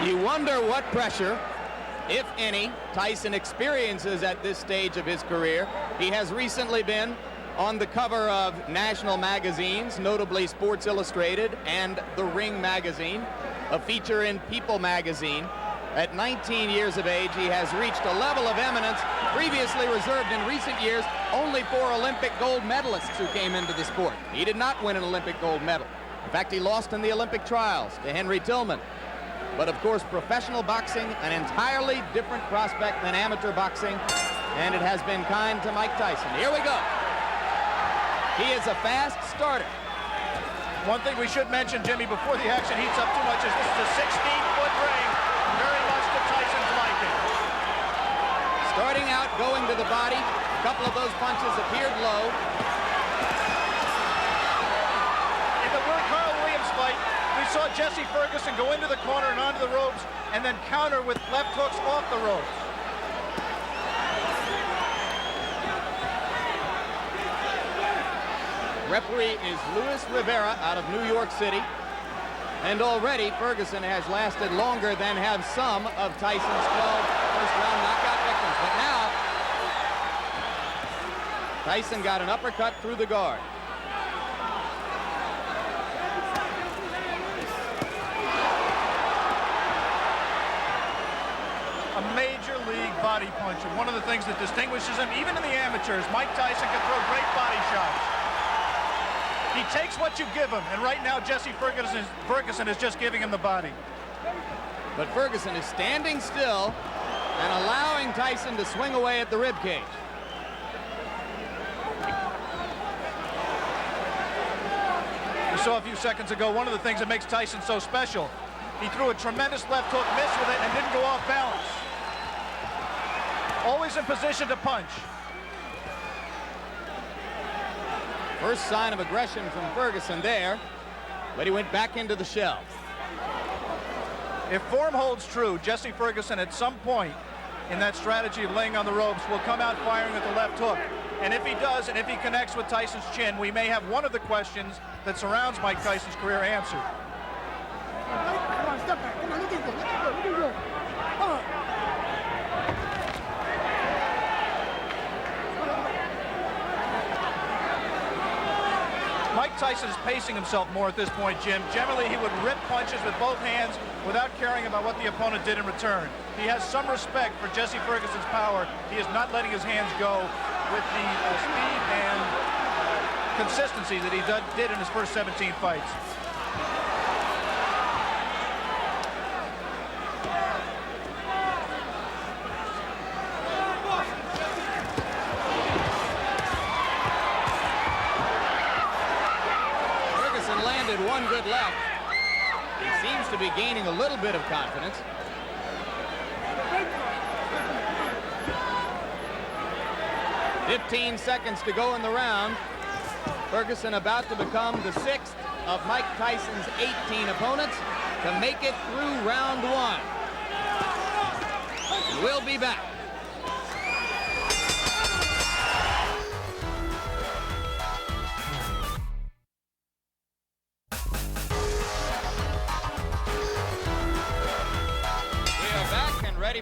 You wonder what pressure, if any, Tyson experiences at this stage of his career. He has recently been on the cover of national magazines, notably Sports Illustrated and The Ring magazine, a feature in People magazine. At 19 years of age, he has reached a level of eminence previously reserved in recent years only for Olympic gold medalists who came into the sport. He did not win an Olympic gold medal. In fact, he lost in the Olympic trials to Henry Tillman. But of course, professional boxing, an entirely different prospect than amateur boxing, and it has been kind to Mike Tyson. Here we go. He is a fast starter. One thing we should mention, Jimmy, before the action heats up too much, is this is a 16-foot ring, very much to Tyson's liking. Starting out, going to the body. A couple of those punches appeared low. In the Carl Williams fight, we saw Jesse Ferguson go into the corner and onto the ropes and then counter with left hooks off the ropes. Referee is Luis Rivera out of New York City. And already Ferguson has lasted longer than have some of Tyson's 12 first-round knockout victims. But now, Tyson got an uppercut through the guard. A major league body puncher. One of the things that distinguishes him, even in the amateurs, Mike Tyson can throw great body shots. He takes what you give him, and right now Jesse Ferguson is just giving him the body. But Ferguson is standing still and allowing Tyson to swing away at the ribcage. We saw a few seconds ago one of the things that makes Tyson so special. He threw a tremendous left hook, missed with it, and didn't go off balance. Always in position to punch. First sign of aggression from Ferguson there, but he went back into the shell. If form holds true, Jesse Ferguson at some point in that strategy of laying on the ropes will come out firing with the left hook. And if he does, and if he connects with Tyson's chin, we may have one of the questions that surrounds Mike Tyson's career answered. Come on, step back. Come on, let it go. Let it go. Come on. Mike Tyson is pacing himself more at this point, Jim. Generally, he would rip punches with both hands without caring about what the opponent did in return. He has some respect for Jesse Ferguson's power. He is not letting his hands go with the speed and consistency that he did in his first 17 fights. One good left. He seems to be gaining a little bit of confidence. "15 seconds to go in the round. Ferguson about to become the 6th of Mike Tyson's 18 opponents to make it through round 1. We'll be back.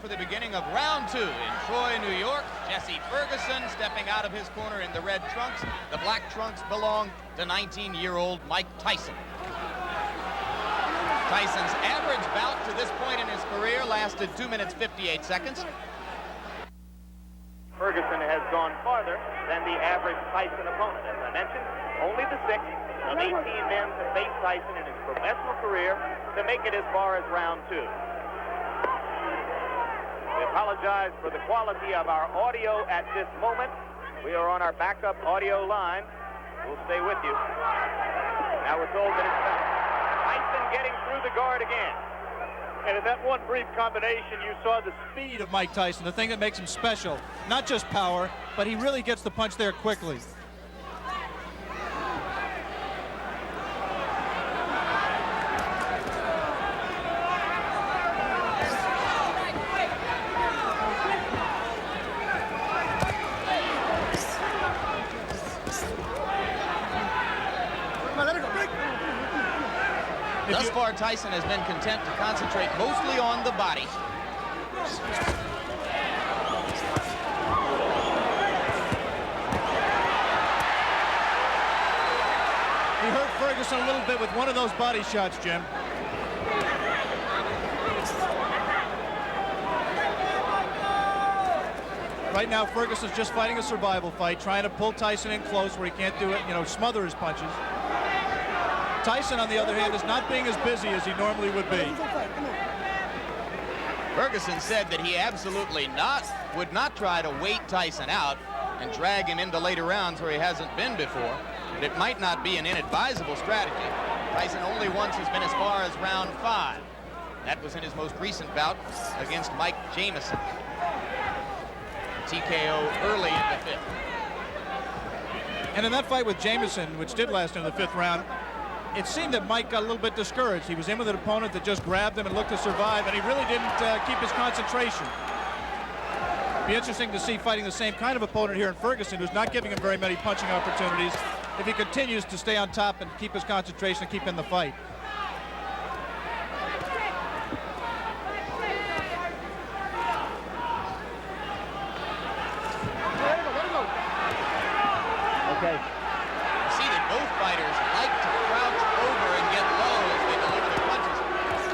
For the beginning of round 2 in Troy, New York. Jesse Ferguson stepping out of his corner in the red trunks. The black trunks belong to 19-year-old Mike Tyson. Tyson's average bout to this point in his career lasted 2 minutes 58 seconds. Ferguson has gone farther than the average Tyson opponent. As I mentioned, only the 6th of 18 men to face Tyson in his professional career to make it as far as round 2. We apologize for the quality of our audio at this moment. We are on our backup audio line. We'll stay with you. Now we're told that it's Tyson getting through the guard again. And in that one brief combination, you saw the speed of Mike Tyson, the thing that makes him special. Not just power, but he really gets the punch there quickly. Thus far, Tyson has been content to concentrate mostly on the body. He hurt Ferguson a little bit with one of those body shots, Jim. Right now, Ferguson's just fighting a survival fight, trying to pull Tyson in close where he can't do it, smother his punches. Tyson, on the other hand, is not being as busy as he normally would be. Ferguson said that he absolutely would not try to wait Tyson out and drag him into later rounds where he hasn't been before. But it might not be an inadvisable strategy. Tyson only once has been as far as round 5. That was in his most recent bout against Mike Jamison. TKO early in the 5th. And in that fight with Jamison, which did last into the 5th round, it seemed that Mike got a little bit discouraged. He was in with an opponent that just grabbed him and looked to survive, and he really didn't keep his concentration. Be interesting to see fighting the same kind of opponent here in Ferguson, who's not giving him very many punching opportunities, if he continues to stay on top and keep his concentration and keep in the fight. Okay. You see that both fighters like to crouch over and get low as they deliver their punches.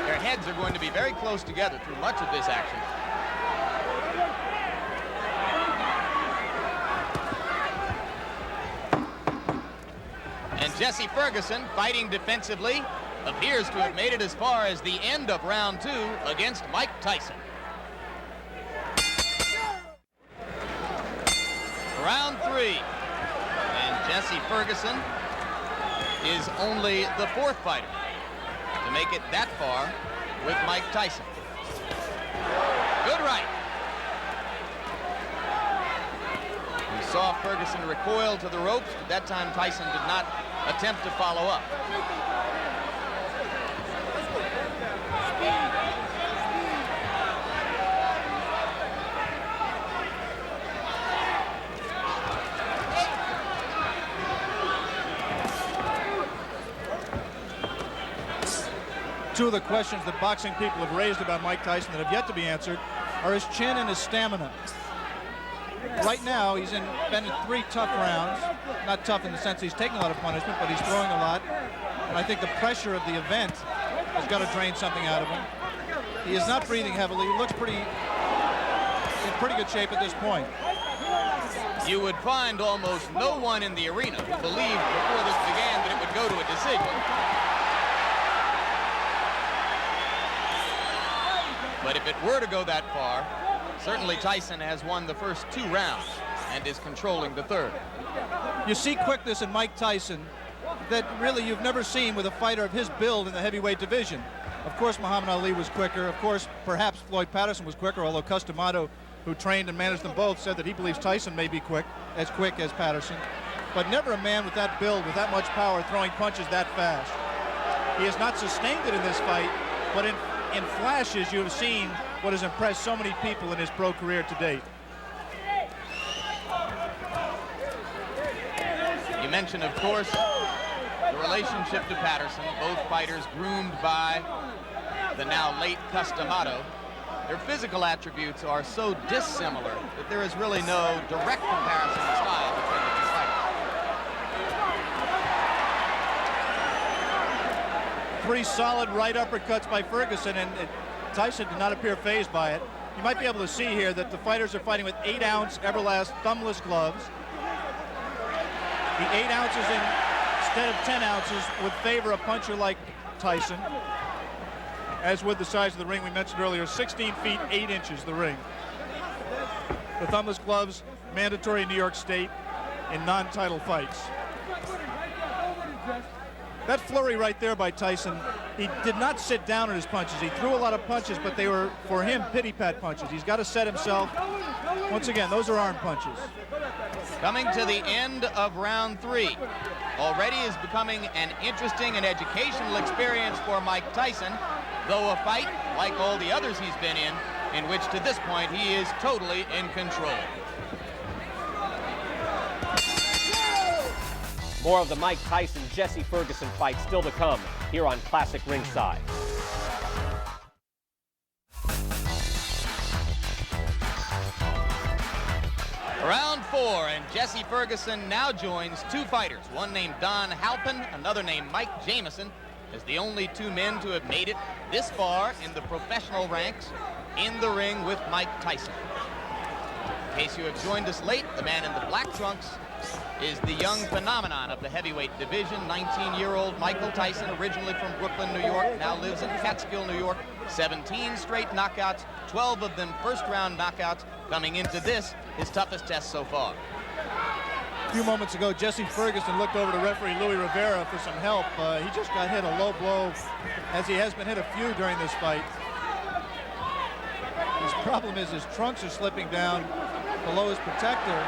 Their heads are going to be very close together through much of this action. And Jesse Ferguson, fighting defensively, appears to have made it as far as the end of round 2 against Mike Tyson. Round 3. And Jesse Ferguson is only the 4th fighter to make it that far with Mike Tyson. Good right. We saw Ferguson recoil to the ropes, but that time Tyson did not attempt to follow up. Two of the questions that boxing people have raised about Mike Tyson that have yet to be answered are his chin and his stamina. Right now, he's been in 3 tough rounds. Not tough in the sense he's taking a lot of punishment, but he's throwing a lot. And I think the pressure of the event has got to drain something out of him. He is not breathing heavily. He looks in pretty good shape at this point. You would find almost no one in the arena who believed before this began that it would go to a decision. But if it were to go that far, certainly Tyson has won the first 2 rounds and is controlling the 3rd. You see quickness in Mike Tyson that really you've never seen with a fighter of his build in the heavyweight division. Of course, Muhammad Ali was quicker. Of course, perhaps Floyd Patterson was quicker, although Customato, who trained and managed them both, said that he believes Tyson may be quick as Patterson. But never a man with that build, with that much power, throwing punches that fast. He has not sustained it in this fight, but in flashes you have seen what has impressed so many people in his pro career to date. You mentioned, of course, the relationship to Patterson. Both fighters groomed by the now late Customato. Their physical attributes are so dissimilar that there is really no direct comparison in style between the 2 fighters. 3 solid right uppercuts by Ferguson, and Tyson did not appear fazed by it. You might be able to see here that the fighters are fighting with 8-ounce Everlast thumbless gloves. The 8 ounces instead of 10 ounces would favor a puncher like Tyson, as with the size of the ring we mentioned earlier, 16 feet 8 inches the ring. The thumbless gloves mandatory in New York State in non-title fights. That flurry right there by Tyson, he did not sit down on his punches. He threw a lot of punches, but they were, for him, pity-pat punches. He's got to set himself. Once again, those are arm punches. Coming to the end of round 3. Already is becoming an interesting and educational experience for Mike Tyson, though a fight, like all the others he's been in which to this point he is totally in control. More of the Mike Tyson-Jesse Ferguson fight still to come. here on Classic Ringside. Round 4, and Jesse Ferguson now joins two fighters, one named Don Halpin, another named Mike Jamison, as the only two men to have made it this far in the professional ranks in the ring with Mike Tyson. In case you have joined us late, the man in the black trunks is the young phenomenon of the heavyweight division, 19-year-old Michael Tyson, originally from Brooklyn, New York, now lives in Catskill, New York. 17 straight knockouts, 12 of them first-round knockouts, coming into this, his toughest test so far. A few moments ago, Jesse Ferguson looked over to referee Louis Rivera for some help. He just got hit a low blow, as he has been hit a few during this fight. His problem is his trunks are slipping down below his protector.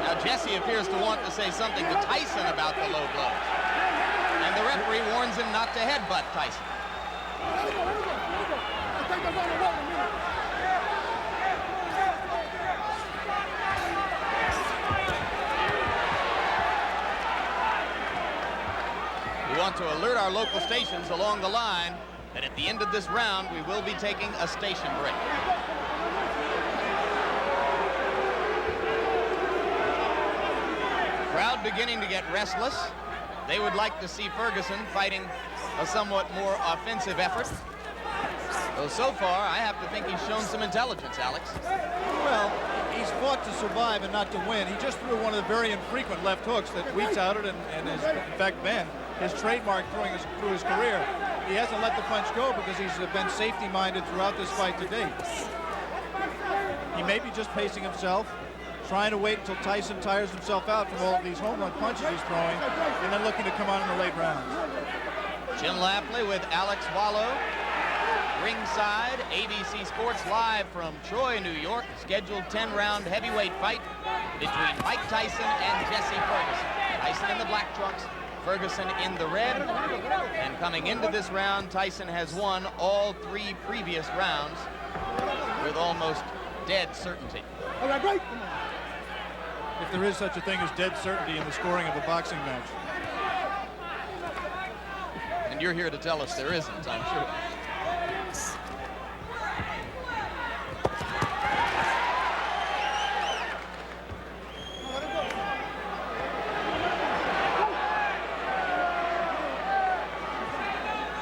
Now Jesse appears to want to say something to Tyson about the low blows. And the referee warns him not to headbutt Tyson. We want to alert our local stations along the line that at the end of this round, we will be taking a station break. Crowd beginning to get restless. They would like to see Ferguson fighting a somewhat more offensive effort. Though so far, I have to think he's shown some intelligence, Alex. Well, he's fought to survive and not to win. He just threw one of the very infrequent left hooks that we touted and has, in fact, been his trademark through his career. He hasn't let the punch go because he's been safety-minded throughout this fight to date. He may be just pacing himself, trying to wait until Tyson tires himself out from all of these home run punches he's throwing, and then looking to come on in the late rounds. Jim Lafley with Alex Wallow. Ringside, ABC Sports live from Troy, New York. Scheduled 10-round heavyweight fight between Mike Tyson and Jesse Ferguson. Tyson in the black trunks, Ferguson in the red. And coming into this round, Tyson has won all 3 previous rounds with almost dead certainty. If there is such a thing as dead certainty in the scoring of a boxing match. And you're here to tell us there isn't, I'm sure.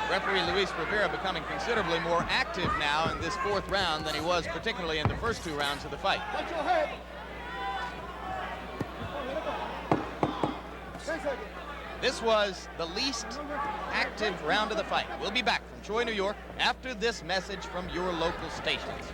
Referee Luis Rivera becoming considerably more active now in this 4th round than he was particularly in the first 2 rounds of the fight. This was the least active round of the fight. We'll be back from Troy, New York after this message from your local stations.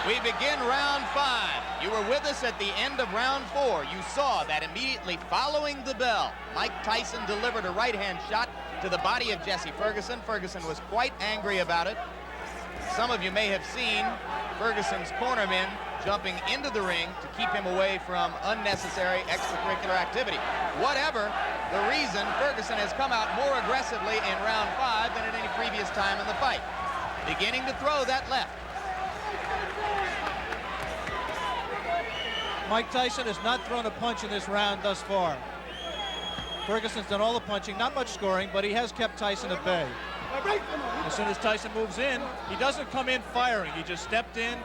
We begin round 5. You were with us at the end of round 4. You saw that immediately following the bell, Mike Tyson delivered a right-hand shot to the body of Jesse Ferguson. Ferguson was quite angry about it. Some of you may have seen Ferguson's cornermen jumping into the ring to keep him away from unnecessary extracurricular activity. Whatever the reason, Ferguson has come out more aggressively in round 5 than at any previous time in the fight. Beginning to throw that left. Mike Tyson has not thrown a punch in this round thus far. Ferguson's done all the punching, not much scoring, but he has kept Tyson at bay. As soon as Tyson moves in, he doesn't come in firing. He just stepped in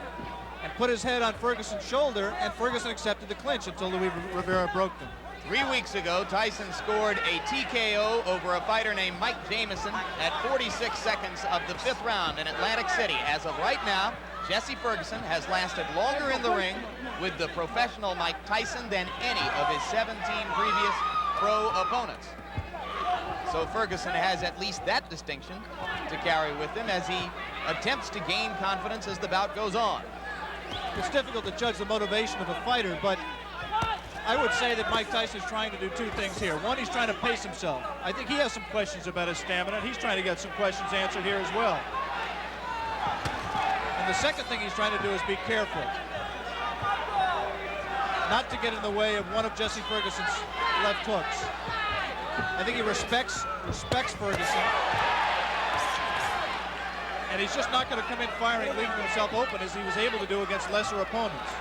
and put his head on Ferguson's shoulder, and Ferguson accepted the clinch until Louis Rivera broke them. 3 weeks ago, Tyson scored a TKO over a fighter named Mike Jamison at 46 seconds of the 5th round in Atlantic City. As of right now, Jesse Ferguson has lasted longer in the ring with the professional Mike Tyson than any of his 17 previous pro opponents. So Ferguson has at least that distinction to carry with him as he attempts to gain confidence as the bout goes on. It's difficult to judge the motivation of a fighter, but I would say that Mike Tyson is trying to do 2 things here. One, he's trying to pace himself. I think he has some questions about his stamina, and he's trying to get some questions answered here as well. And the second thing he's trying to do is be careful not to get in the way of one of Jesse Ferguson's left hooks. I think he respects Ferguson. And he's just not going to come in firing, leaving himself open as he was able to do against lesser opponents.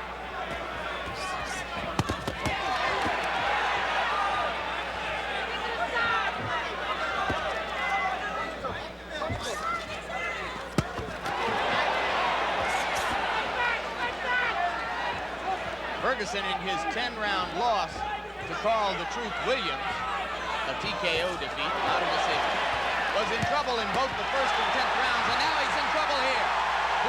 Ferguson, in his 10-round loss to Carl the Truth Williams, a TKO defeat, not a decision, was in trouble in both the first and 10th rounds, and now he's in trouble here.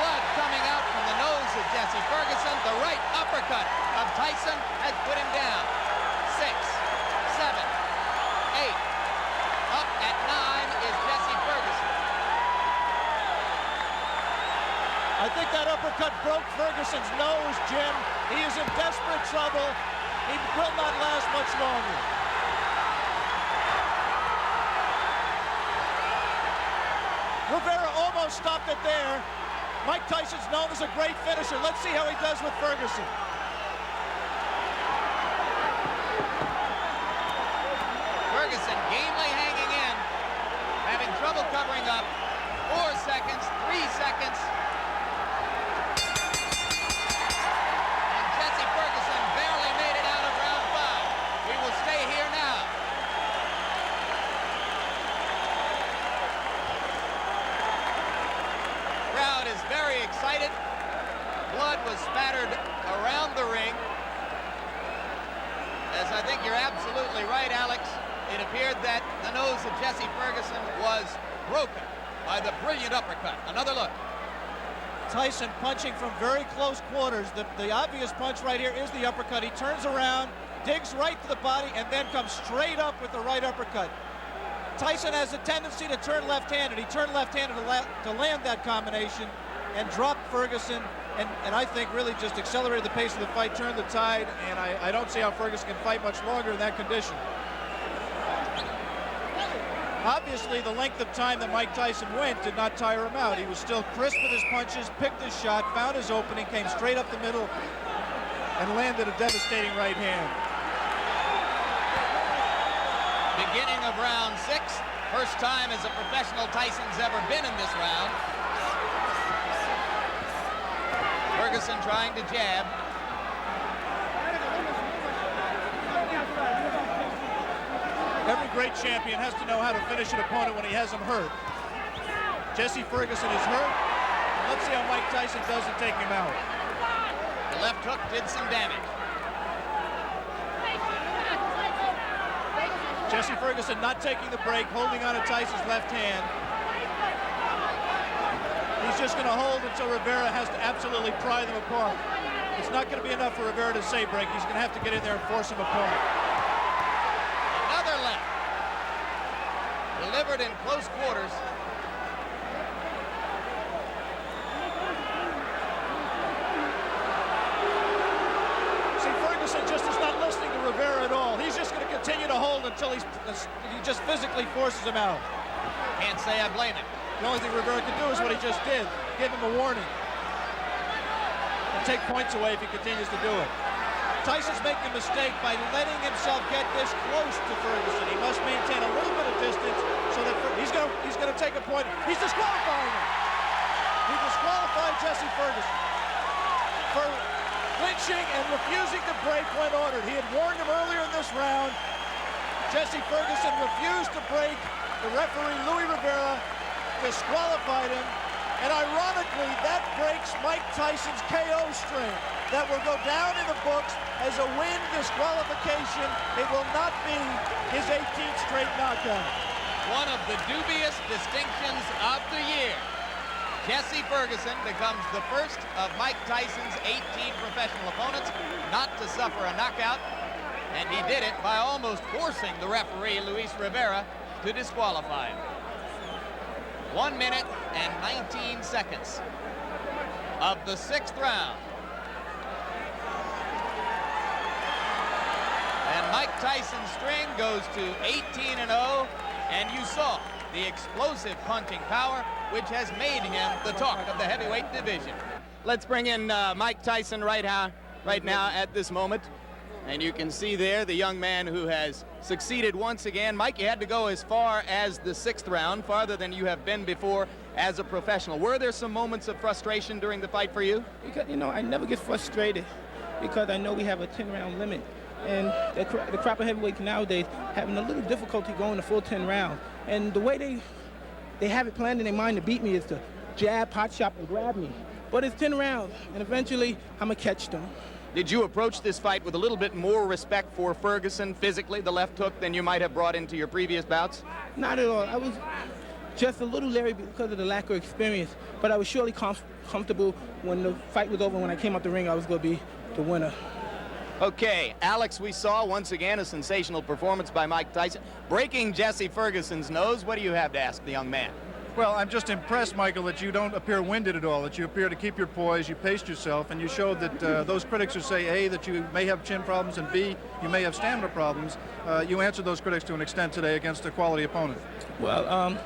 Blood coming out from the nose of Jesse Ferguson. The right uppercut of Tyson has put him down. 6, 7, 8. Up at 9 is Jesse Ferguson. I think that uppercut broke Ferguson's nose, Jim. He is in desperate trouble. He will not last much longer. Rivera almost stopped it there. Mike Tyson's known as a great finisher. Let's see how he does with Ferguson. Ferguson gamely hanging in, having trouble covering up. 4 seconds, 3 seconds. And Jesse Ferguson barely made it out of round 5. We will stay here now. Crowd is very excited. Blood was spattered around the ring. As I think you're absolutely right, Alex. It appeared that the nose of Jesse Ferguson was broken by the brilliant uppercut. Another look. Tyson punching from very close quarters. The obvious punch right here is the uppercut. He turns around, digs right to the body, and then comes straight up with the right uppercut. Tyson has a tendency to turn left-handed. He turned left-handed to land that combination and dropped Ferguson, and I think really just accelerated the pace of the fight, turned the tide, and I don't see how Ferguson can fight much longer in that condition. Obviously, the length of time that Mike Tyson went did not tire him out. He was still crisp with his punches, picked his shot, found his opening, came straight up the middle, and landed a devastating right hand. Beginning of round 6. First time as a professional Tyson's ever been in this round. Ferguson trying to jab. Every great champion has to know how to finish an opponent when he has him hurt. Jesse Ferguson is hurt. Let's see how Mike Tyson does to take him out. The left hook did some damage. Jesse Ferguson not taking the break, holding on to Tyson's left hand. He's just going to hold until Rivera has to absolutely pry them apart. It's not going to be enough for Rivera to say break. He's going to have to get in there and force him apart. Another left. Delivered in close quarters. See, Ferguson just is not listening to Rivera at all. He's just going to continue to hold until he just physically forces him out. Can't say I blame him. The only thing Rivera can do is what he just did. Give him a warning. And take points away if he continues to do it. Tyson's making a mistake by letting himself get this close to Ferguson. He must maintain a little bit of distance so that he's going to take a point. He's disqualifying him. He disqualified Jesse Ferguson for clinching and refusing to break when ordered. He had warned him earlier in this round. Jesse Ferguson refused to break. The referee, Louis Rivera, disqualified him. And ironically, that breaks Mike Tyson's KO string. That will go down in the books as a win disqualification. It will not be his 18th straight knockout. One of the dubious distinctions of the year. Jesse Ferguson becomes the first of Mike Tyson's 18 professional opponents not to suffer a knockout, and he did it by almost forcing the referee, Luis Rivera, to disqualify him. 1 minute and 19 seconds of the 6th round. And Mike Tyson's string goes to 18-0, and you saw the explosive punching power, which has made him the talk of the heavyweight division. Let's bring in Mike Tyson right now at this moment. And you can see there the young man who has succeeded once again. Mike, you had to go as far as the 6th round, farther than you have been before as a professional. Were there some moments of frustration during the fight for you? Because, you know, I never get frustrated because I know we have a 10-round limit. And the crop of heavyweights nowadays having a little difficulty going the full 10 rounds. And the way they have it planned in their mind to beat me is to jab, pot shot, and grab me. But it's 10 rounds, and eventually I'm going to catch them. Did you approach this fight with a little bit more respect for Ferguson physically, the left hook, than you might have brought into your previous bouts? Not at all. I was just a little leery because of the lack of experience, but I was surely comfortable when the fight was over. When I came out the ring, I was going to be the winner. Okay, Alex, we saw once again a sensational performance by Mike Tyson, breaking Jesse Ferguson's nose. What do you have to ask the young man? Well, I'm just impressed, Michael, that you don't appear winded at all, that you appear to keep your poise, you paced yourself, and you showed that those critics who say, A, that you may have chin problems, and B, you may have stamina problems, you answered those critics to an extent today against a quality opponent. Well,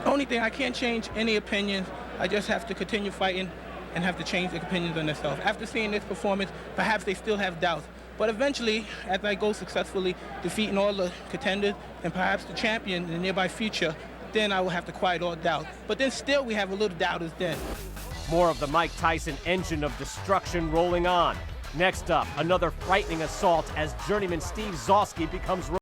only thing, I can't change any opinions. I just have to continue fighting and have to change their opinions on themselves. After seeing this performance, perhaps they still have doubts. But eventually, as I go successfully defeating all the contenders and perhaps the champion in the nearby future, then I will have to quiet all doubt. But then still we have a little doubt is then. More of the Mike Tyson engine of destruction rolling on. Next up, another frightening assault as journeyman Steve Zosky becomes